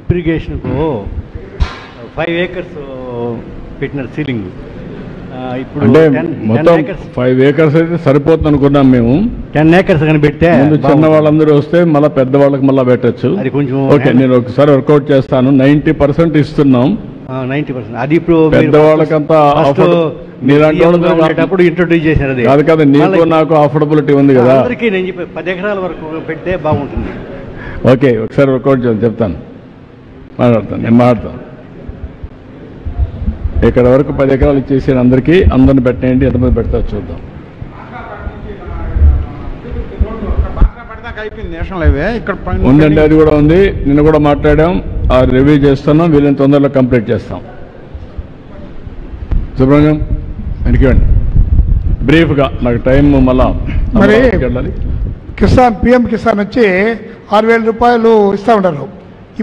Drip ఇరిగేషన్కు 5 acres పెట్టినారు ceiling. ఇప్పుడు అంటే మొత్తం 5 acres అయితే సరిపోతుంది అనుకున్నాం మేము. 10 acres కానీ పెడితే చిన్న వాళ్ళందరూ వస్తే మళ్ళీ పెద్దవాళ్ళకి మళ్ళీ పెట్టచ్చు. అది కొంచెం ఓకే, నేను ఒకసారి వర్కౌట్ చేస్తాను. 90% ఇస్తున్నాం. 90%. అది ఇప్పుడు పెద్దవాళ్ళకంతా అప్పుడు ఇంట్రొడ్యూస్ చేశారు. అది కాదు కదా, నీకు నాకు అఫోర్డబిలిటీ ఉంది కదా. అందరికీ నేను చెప్పి 10 ఎకరాల వరకు పెడితే బాగుంటుంది. ఓకే, ఒకసారి వర్కౌట్ చేస్తాను, చెప్తాను, నేను మాట్లాడతాను. ఇక్కడ వరకు 10 ఎకరాలు ఇచ్చేసి అందరిని పెట్టేయండి. ఎంతమంది పెడతారు చూద్దాం. ఉందండి, అది కూడా ఉంది. నిన్న కూడా మాట్లాడాం, ఆ రివ్యూ చేస్తున్నాం. వీళ్ళని తొందరలో కంప్లీట్ చేస్తాం. సుబ్రహ్మణ్యం వెనక్కివ్వండి బ్రీఫ్గా, నాకు టైం మళ్ళా. మరి కిసాన్ పిఎం కిసాన్ వచ్చి 6,000 రూపాయలు ఇస్తూ ఉంటారు.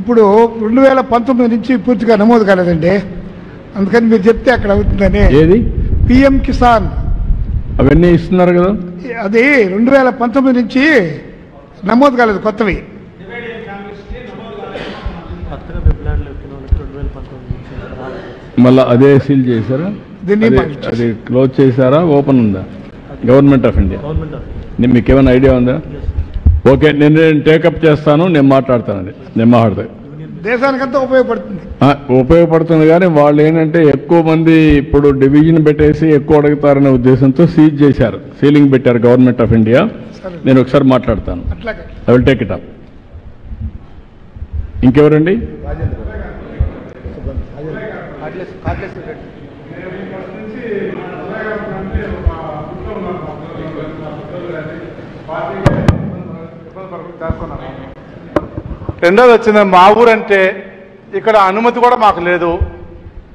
ఇప్పుడు 2019 నుంచి పూర్తిగా నమోదు కాలేదండి. అందుకని మీరు చెప్తే అక్కడ అవుతుందని. ఏది పిఎం కిసాన్ అవన్నీ ఇస్తున్నారు కదా, అది 2019 నుంచి నమోదు కాలేదు, కొత్తవి. మళ్ళీ అదే సీల్ చేశారా? అది క్లోజ్ చేశారా, ఓపెన్ ఉందా? Government of India. మీకు ఏమైనా ఐడియా ఉందా? ఓకే, నేను టేకప్ చేస్తాను, నేను మాట్లాడతానండి. నేను మాట్లాడతాను. దేశానికంతా ఉపయోగపడుతుంది. కానీ వాళ్ళు ఏంటంటే ఎక్కువ మంది ఇప్పుడు డివిజన్ పెట్టేసి ఎక్కువ అడుగుతారనే ఉద్దేశంతో సీజ్ చేశారు, సీలింగ్ పెట్టారు గవర్నమెంట్ ఆఫ్ ఇండియా. నేను ఒకసారి మాట్లాడతాను. I will take it up. ఇంకెవరండి? రెండోది వచ్చింది, మా ఊరంటే ఇక్కడ అనుమతి కూడా మాకు లేదు.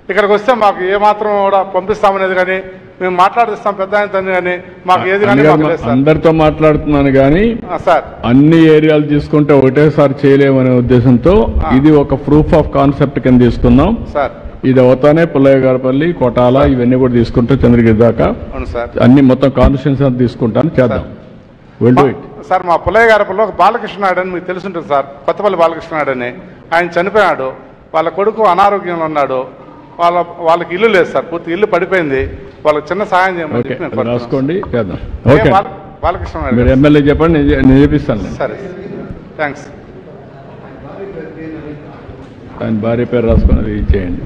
ఇక్కడికి వస్తే మాకు ఏమాత్రం కూడా పంపిస్తామనేది కానీ, మేము మాట్లాడిస్తాం పెద్ద ఆయనతో కానీ మాకు ఏది కానీ అందరితో మాట్లాడుతున్నాను కానీ సార్, అన్ని ఏరియాలు తీసుకుంటే ఒకటేసారి చేయలేమనే ఉద్దేశంతో ఇది ఒక ప్రూఫ్ ఆఫ్ కాన్సెప్ట్ కింద తీసుకున్నాం సార్. ఇది అవుతానే పుల్లయ్యగారపల్లి, కోటాల ఇవన్నీ కూడా తీసుకుంటూ చంద్రగిరి దాకా అన్ని మొత్తం కాన్స్టిట్యూన్సీ అంతా తీసుకుంటాను, చేద్దాం. Will do it sir. మా పుల్లయ్య గారిపల్లిలో ఒక బాలకృష్ణ నాయుడు అని మీకు తెలుసుంటుంది సార్, కొత్తపల్లి బాలకృష్ణ నాయుడు అని. ఆయన చనిపోయాడు, వాళ్ళ కొడుకు అనారోగ్యంలో ఉన్నాడు. వాళ్ళకి ఇల్లు లేదు సార్, పూర్తి ఇల్లు పడిపోయింది. వాళ్ళకి చిన్న సహాయం చేయమని రాసుకోండి, చేద్దాం. బాలకృష్ణ నాయుడు మీరు ఎమ్మెల్యే చెప్పండి, నేను చేపిస్తాను. సరే, థ్యాంక్స్. ఆయన భార్య పేరు రాసుకుని అది చేయండి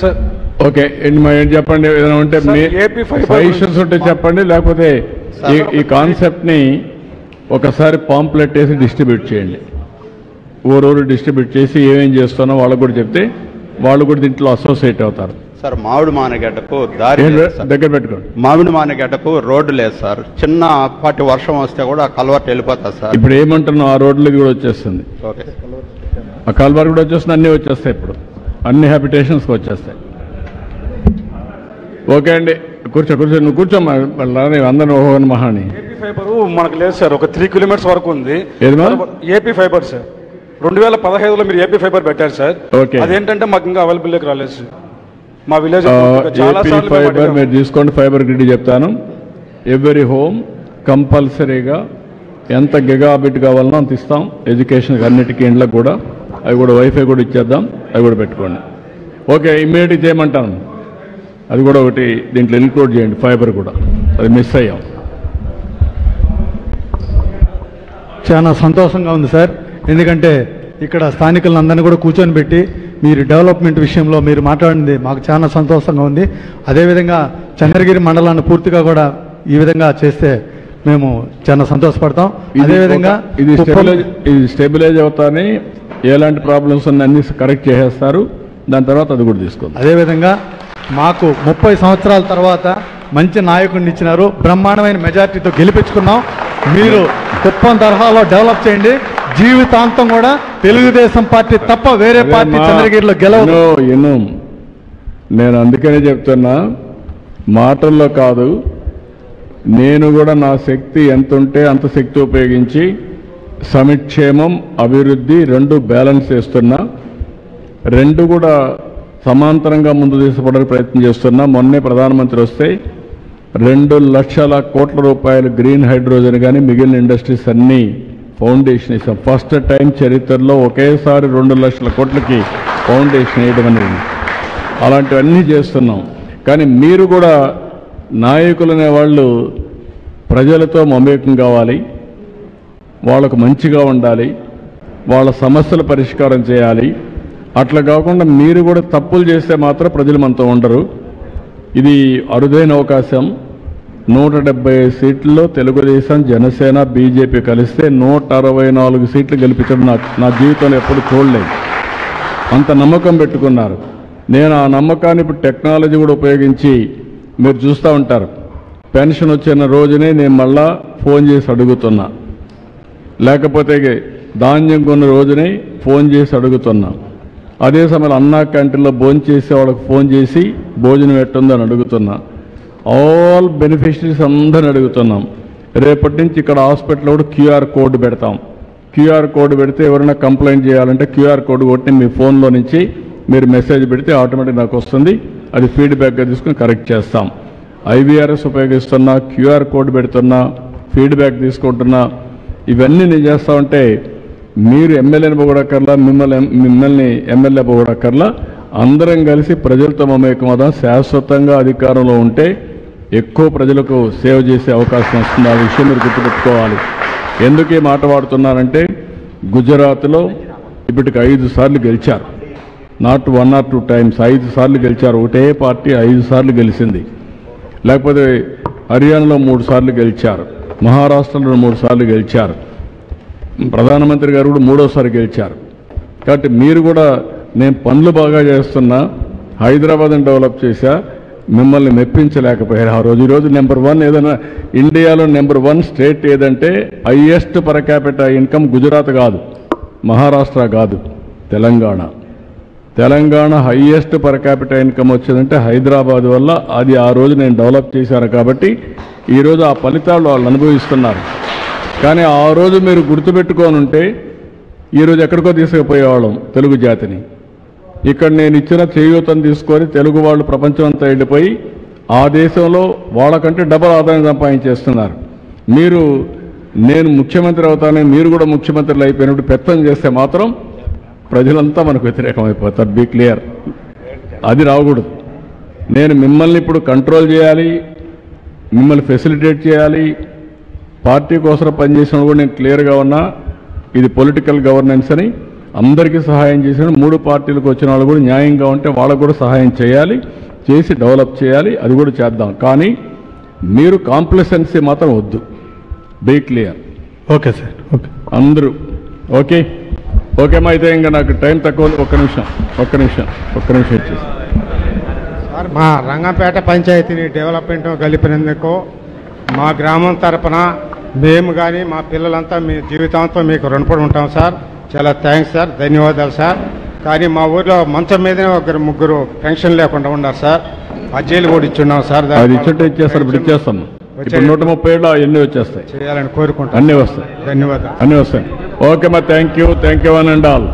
సార్. ఓకే, చెప్పండి, ఏదైనా ఉంటే సజెషన్స్ ఉంటే చెప్పండి. లేకపోతే ఈ కాన్సెప్ట్ ని ఒకసారి పాంప్లెట్ వేసి డిస్ట్రిబ్యూట్ చేయండి. ఊరూరు డిస్ట్రిబ్యూట్ చేసి ఏమేం చేస్తున్నా వాళ్ళకు కూడా చెప్తే వాళ్ళు కూడా దీంట్లో అసోసియేట్ అవుతారు. సార్, మామిడి మానగడ్డకు దారి దగ్గర పెట్టుకోండి. మామిడి మానగడ్డకు రోడ్డు లేదు సార్. చిన్న పాటి వర్షం వస్తే కూడా ఆ కల్వర్ట్ వెళ్ళిపోతుంది సార్. ఇప్పుడు ఏమంటున్నాం, ఆ రోడ్లకి కూడా వచ్చేస్తుంది. ఓకే, ఆ కల్వర్ట్ కూడా వచ్చేస్తుంది, అన్నీ వచ్చేస్తాయి. ఇప్పుడు అన్ని హ్యాబిటేషన్స్కి వచ్చేస్తాయి. ఓకే అండి, కూర్చో నువ్వు కూర్చోమ్మా. అందరినీ ఓహోని మహాని. ఏపీ ఫైబర్ మనకు లేదు సార్, ఒక 3 కిలోమీటర్స్ వరకు ఉంది. ఏపీ ఫైబర్ సార్ 2015లో మీరు ఏపీ ఫైబర్ పెట్టారు సార్. అదేంటంటే మాకు ఇంకా అవైలబుల్ రాలేదు సార్. మా విలేజ్ ఫైబర్ మీరు తీసుకోండి. ఫైబర్ గ్రిడ్ చెప్తాను. ఎవ్రీ హోమ్ కంపల్సరీగా ఎంత గిగాబిట్ కావాలనో అంత ఇస్తాం. ఎడ్యుకేషన్కి అన్నిటికీ ఇండ్లకు కూడా, అవి కూడా వైఫై కూడా ఇచ్చేద్దాం. అవి కూడా పెట్టుకోండి. ఓకే, ఇమ్మీడియట్గా చేయమంటాను. అది కూడా ఒకటి దీంట్లో ఇన్క్లూడ్ చేయండి. ఫైబర్ కూడా అది మిస్ అయ్యాం. చాలా సంతోషంగా ఉంది సార్. ఎందుకంటే ఇక్కడ స్థానికులందరినీ కూడా కూర్చొని పెట్టి మీరు డెవలప్మెంట్ విషయంలో మీరు మాట్లాడింది మాకు చాలా సంతోషంగా ఉంది. అదేవిధంగా చంద్రగిరి మండలాన్ని పూర్తిగా కూడా ఈ విధంగా చేస్తే మేము చాలా సంతోషపడతాం. అదేవిధంగా ఇది స్టెబిలైజ్ అవుతానే ఎలాంటి ప్రాబ్లమ్స్ ఉన్న అన్ని కరెక్ట్ చేసేస్తారు. దాని తర్వాత అది కూడా తీసుకోండి. అదేవిధంగా మాకు 30 సంవత్సరాల తర్వాత మంచి నాయకుడిని ఇచ్చినారు, బ్రహ్మాండమైన మెజార్టీతో గెలిపించుకున్నాం. మీరు కుప్పం తరహాలో డెవలప్ చేయండి. జీవితాంతం కూడా తెలుగుదేశం పార్టీ తప్ప వేరే పార్టీ చంద్రగిరిలో గెలవదు. నేను అందుకనే చెప్తున్నా, మాటల్లో కాదు, నేను కూడా నా శక్తి ఎంత ఉంటే అంత శక్తి ఉపయోగించి సంక్షేమం అభివృద్ధి రెండు బ్యాలెన్స్ చేస్తున్నా. రెండు కూడా సమాంతరంగా ముందు తీసుకుపోవడానికి ప్రయత్నం చేస్తున్నా. మొన్నే ప్రధానమంత్రి వస్తే 2 లక్షల కోట్ల రూపాయలు గ్రీన్ హైడ్రోజన్ కానీ మిగిలిన ఇండస్ట్రీస్ అన్నీ ఫౌండేషన్ వేసాం. ఫస్ట్ టైం చరిత్రలో ఒకేసారి 2 లక్షల కోట్లకి ఫౌండేషన్ వేయడం అనేది. అలాంటివన్నీ చేస్తున్నాం. కానీ మీరు కూడా నాయకులు అనేవాళ్ళు ప్రజలతో మమేకం కావాలి, వాళ్ళకు మంచిగా ఉండాలి, వాళ్ళ సమస్యల పరిష్కారం చేయాలి. అట్లా కాకుండా మీరు కూడా తప్పులు చేస్తే మాత్రం ప్రజలు మనతో ఉండరు. ఇది అరుదైన అవకాశం. 175 సీట్లలో తెలుగుదేశం, జనసేన, బీజేపీ కలిస్తే 164 సీట్లు గెలిపించడం నా జీవితంలో ఎప్పుడు చూడలేదు. అంత నమ్మకం పెట్టుకున్నారు. నేను ఆ నమ్మకాన్ని ఇప్పుడు టెక్నాలజీ కూడా ఉపయోగించి మీరు చూస్తూ ఉంటారు. పెన్షన్ వచ్చిన రోజునే నేను మళ్ళా ఫోన్ చేసి అడుగుతున్నా, లేకపోతే ధాన్యం కొన్న రోజునే ఫోన్ చేసి అడుగుతున్నా. అదే సమయంలో అన్నా క్యాంటీన్లో భోజనం చేసే వాళ్ళకి ఫోన్ చేసి భోజనం ఎట్టుందని అడుగుతున్నా. ఆల్ బెనిఫిషరీస్ అందరిని అడుగుతున్నాం. రేపటి నుంచి ఇక్కడ హాస్పిటల్లో కూడా క్యూఆర్ కోడ్ పెడతాం. క్యూఆర్ కోడ్ పెడితే ఎవరైనా కంప్లైంట్ చేయాలంటే క్యూఆర్ కోడ్ కొట్టి మీ ఫోన్లో నుంచి మీరు మెసేజ్ పెడితే ఆటోమేటిక్ నాకు వస్తుంది. అది ఫీడ్బ్యాక్గా తీసుకుని కరెక్ట్ చేస్తాం. ఐవీఆర్ఎస్ ఉపయోగిస్తున్నా, క్యూఆర్ కోడ్ పెడుతున్నా, ఫీడ్బ్యాక్ తీసుకుంటున్నా. ఇవన్నీ నేను చేస్తా ఉంటే మీరు ఎమ్మెల్యేని పోగొడక్కర్లా, మిమ్మల్ని ఎమ్మెల్యే పోగొడక్కర్లా. అందరం కలిసి ప్రజలతో మమేకమవుదాం. శాశ్వతంగా అధికారంలో ఉంటే ఎక్కువ ప్రజలకు సేవ చేసే అవకాశం వస్తుంది. ఆ విషయం మీరు గుర్తుపెట్టుకోవాలి. ఎందుకు ఈ మాట వాడుతున్నారంటే గుజరాత్లో ఇప్పటికి 5 సార్లు గెలిచారు. నాట్ 1 or 2 times, 5 సార్లు గెలిచారు. ఒకటే పార్టీ 5 సార్లు గెలిచింది. లేకపోతే హర్యానాలో 3 సార్లు గెలిచారు, మహారాష్ట్రలో 3 సార్లు గెలిచారు, ప్రధానమంత్రి గారు కూడా 3వసారి గెలిచారు. కాబట్టి మీరు కూడా నేను పనులు బాగా చేస్తున్నా, హైదరాబాద్ని డెవలప్ చేశా, మిమ్మల్ని మెప్పించలేకపోయారు ఆ రోజు. ఈరోజు నెంబర్ 1 ఏదైనా ఇండియాలో నెంబర్ 1 స్టేట్ ఏదంటే highest per capital income Gujarat కాదు, మహారాష్ట్ర కాదు, Telangana. Telangana highest per capital income వచ్చిందంటే హైదరాబాద్ వల్ల. అది ఆ రోజు నేను డెవలప్ చేశాను కాబట్టి ఈరోజు ఆ ఫలితాలు వాళ్ళు అనుభవిస్తున్నారు. కానీ ఆ రోజు మీరు గుర్తుపెట్టుకొని ఉంటే ఈరోజు ఎక్కడికో తీసుకుపోయేవాళ్ళం తెలుగు జాతిని. ఇక్కడ నేను ఇచ్చిన చేయూతను తీసుకొని తెలుగు వాళ్ళు ప్రపంచం అంతా వెళ్ళిపోయి ఆ దేశంలో వాళ్ళకంటే డబల్ ఆదాయం సంపాదించేస్తున్నారు. మీరు నేను ముఖ్యమంత్రి అవుతానని మీరు కూడా ముఖ్యమంత్రులు అయిపోయినప్పుడు పెత్తం చేస్తే మాత్రం ప్రజలంతా మనకు వ్యతిరేకం అయిపోతారు. బీ క్లియర్, అది రాకూడదు. నేను మిమ్మల్ని ఇప్పుడు కంట్రోల్ చేయాలి, మిమ్మల్ని ఫెసిలిటేట్ చేయాలి. పార్టీ కోసం పనిచేసిన కూడా నేను క్లియర్గా ఉన్నా. ఇది పొలిటికల్ గవర్నెన్స్ అని అందరికీ సహాయం చేసిన 3 పార్టీలకు వచ్చిన వాళ్ళు కూడా న్యాయంగా ఉంటే వాళ్ళకు కూడా సహాయం చేయాలి, చేసి డెవలప్ చేయాలి. అది కూడా చేద్దాం. కానీ మీరు కాంప్లసెన్సీ మాత్రం వద్దు. Be clear. Okay sir. Okay అందరూ ఓకే ఓకేమా? అయితే ఇంకా నాకు టైం తక్కువ. ఒక్క నిమిషం ఇచ్చేసి సార్, మా రంగంపేట పంచాయతీని డెవలప్మెంట్ కలిపినందుకు మా గ్రామం తరపున మేము కానీ మా పిల్లలంతా మీ జీవితాంతం మీకు రుణపడి ఉంటాం సార్. చాలా థ్యాంక్స్ సార్, ధన్యవాదాలు సార్. కానీ మా ఊర్లో మంచం మీదనే 1-3 పెన్షన్ లేకుండా ఉన్నారు సార్. అర్జీలు కూడా ఇచ్చున్నాం సార్. అది ఇచ్చేస్తారు. ఇప్పుడు ఇచ్చేస్తాం. ఇప్పుడు 137 అవన్నీ వచ్చేస్తాయి. చేయాలని కోరుకుంటాం. అన్నీ వస్తాయి. ధన్యవాదాలు. అన్నీ వస్తాయి. ఓకే మా thank you one and all.